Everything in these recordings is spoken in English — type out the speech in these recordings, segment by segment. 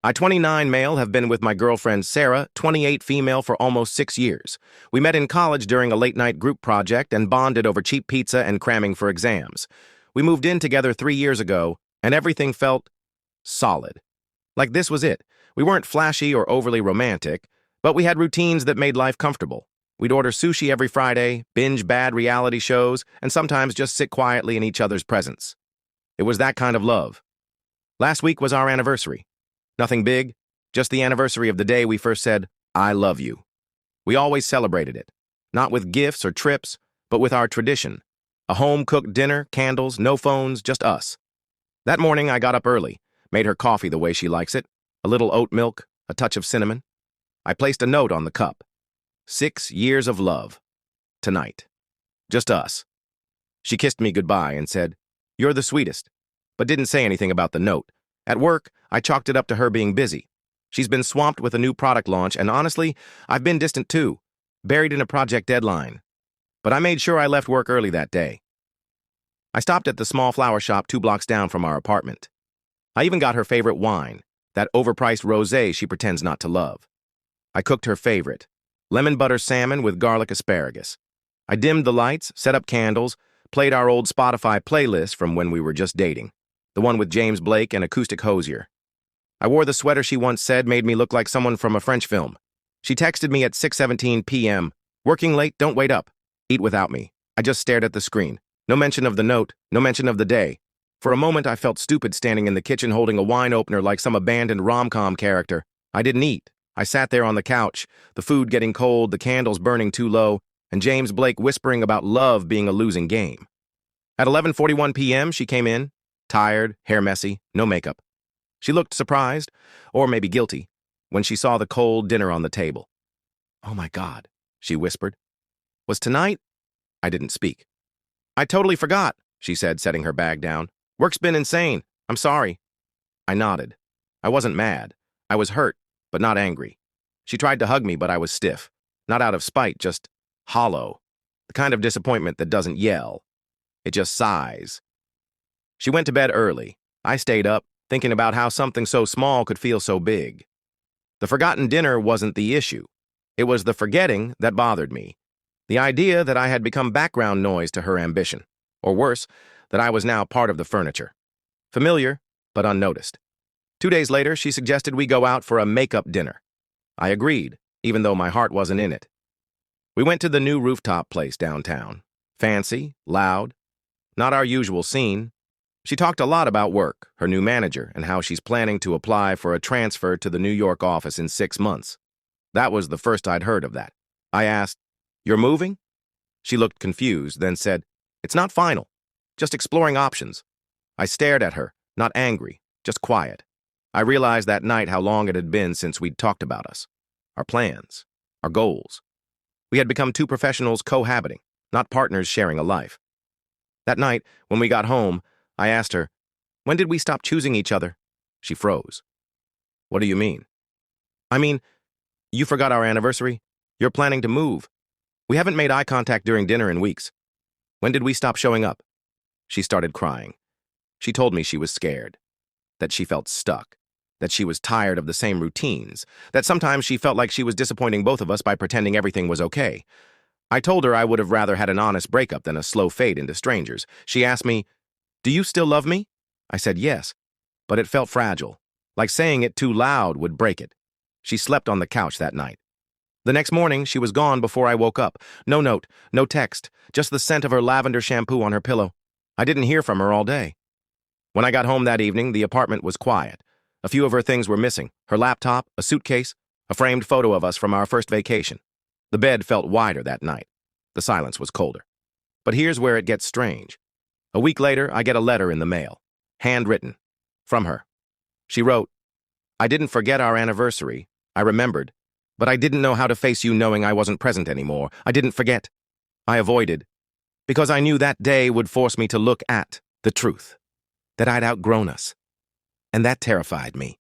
I, 29 male, have been with my girlfriend Sarah, 28 female, for almost 6 years. We met in college during a late-night group project and bonded over cheap pizza and cramming for exams. We moved in together 3 years ago, and everything felt solid. Like this was it. We weren't flashy or overly romantic, but we had routines that made life comfortable. We'd order sushi every Friday, binge bad reality shows, and sometimes just sit quietly in each other's presence. It was that kind of love. Last week was our anniversary. Nothing big, just the anniversary of the day we first said, "I love you." We always celebrated it, not with gifts or trips, but with our tradition. A home-cooked dinner, candles, no phones, just us. That morning I got up early, made her coffee the way she likes it, a little oat milk, a touch of cinnamon. I placed a note on the cup. 6 years of love. Tonight. Just us. She kissed me goodbye and said, "You're the sweetest," but didn't say anything about the note. At work, I chalked it up to her being busy. She's been swamped with a new product launch, and honestly, I've been distant too, buried in a project deadline. But I made sure I left work early that day. I stopped at the small flower shop 2 blocks down from our apartment. I even got her favorite wine, that overpriced rosé she pretends not to love. I cooked her favorite, lemon butter salmon with garlic asparagus. I dimmed the lights, set up candles, played our old Spotify playlist from when we were just dating, the one with James Blake and Acoustic Hosier. I wore the sweater she once said made me look like someone from a French film. She texted me at 6:17 p.m., "Working late, don't wait up. Eat without me." I just stared at the screen. No mention of the note, no mention of the day. For a moment, I felt stupid standing in the kitchen holding a wine opener like some abandoned rom-com character. I didn't eat. I sat there on the couch, the food getting cold, the candles burning too low, and James Blake whispering about love being a losing game. At 11:41 p.m., she came in, tired, hair messy, no makeup. She looked surprised, or maybe guilty, when she saw the cold dinner on the table. "Oh my God," she whispered. "Was tonight?" I didn't speak. "I totally forgot," she said, setting her bag down. "Work's been insane. I'm sorry." I nodded. I wasn't mad. I was hurt, but not angry. She tried to hug me, but I was stiff. Not out of spite, just hollow. The kind of disappointment that doesn't yell. It just sighs. She went to bed early. I stayed up, thinking about how something so small could feel so big. The forgotten dinner wasn't the issue. It was the forgetting that bothered me. The idea that I had become background noise to her ambition. Or worse, that I was now part of the furniture. Familiar, but unnoticed. 2 days later, she suggested we go out for a makeup dinner. I agreed, even though my heart wasn't in it. We went to the new rooftop place downtown. Fancy, loud, not our usual scene. She talked a lot about work, her new manager, and how she's planning to apply for a transfer to the New York office in 6 months. That was the first I'd heard of that. I asked, "You're moving?" She looked confused, then said, "It's not final. Just exploring options." I stared at her, not angry, just quiet. I realized that night how long it had been since we'd talked about us, our plans, our goals. We had become 2 professionals cohabiting, not partners sharing a life. That night, when we got home, I asked her, "When did we stop choosing each other?" She froze. "What do you mean?" "I mean, you forgot our anniversary. You're planning to move. We haven't made eye contact during dinner in weeks. When did we stop showing up?" She started crying. She told me she was scared, that she felt stuck, that she was tired of the same routines, that sometimes she felt like she was disappointing both of us by pretending everything was okay. I told her I would have rather had an honest breakup than a slow fade into strangers. She asked me, "Do you still love me?" I said yes, but it felt fragile, like saying it too loud would break it. She slept on the couch that night. The next morning, she was gone before I woke up. No note, no text, just the scent of her lavender shampoo on her pillow. I didn't hear from her all day. When I got home that evening, the apartment was quiet. A few of her things were missing: her laptop, a suitcase, a framed photo of us from our first vacation. The bed felt wider that night. The silence was colder. But here's where it gets strange. A week later, I get a letter in the mail, handwritten, from her. She wrote, "I didn't forget our anniversary. I remembered. But I didn't know how to face you knowing I wasn't present anymore. I didn't forget. I avoided. Because I knew that day would force me to look at the truth. That I'd outgrown us. And that terrified me.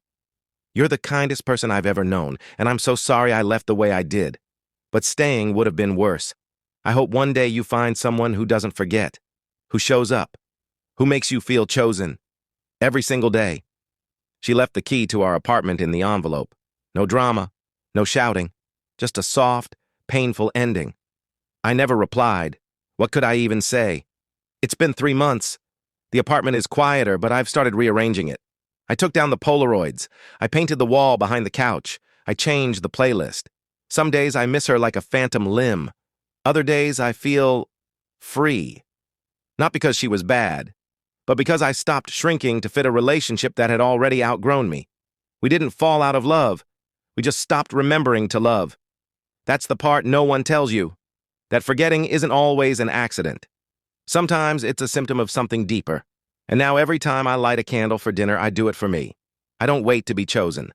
You're the kindest person I've ever known, and I'm so sorry I left the way I did. But staying would have been worse. I hope one day you find someone who doesn't forget, who shows up, who makes you feel chosen, every single day." She left the key to our apartment in the envelope. No drama, no shouting, just a soft, painful ending. I never replied. What could I even say? It's been 3 months. The apartment is quieter, but I've started rearranging it. I took down the Polaroids. I painted the wall behind the couch. I changed the playlist. Some days I miss her like a phantom limb. Other days I feel free. Not because she was bad, but because I stopped shrinking to fit a relationship that had already outgrown me. We didn't fall out of love. We just stopped remembering to love. That's the part no one tells you, that forgetting isn't always an accident. Sometimes it's a symptom of something deeper. And now every time I light a candle for dinner, I do it for me. I don't wait to be chosen.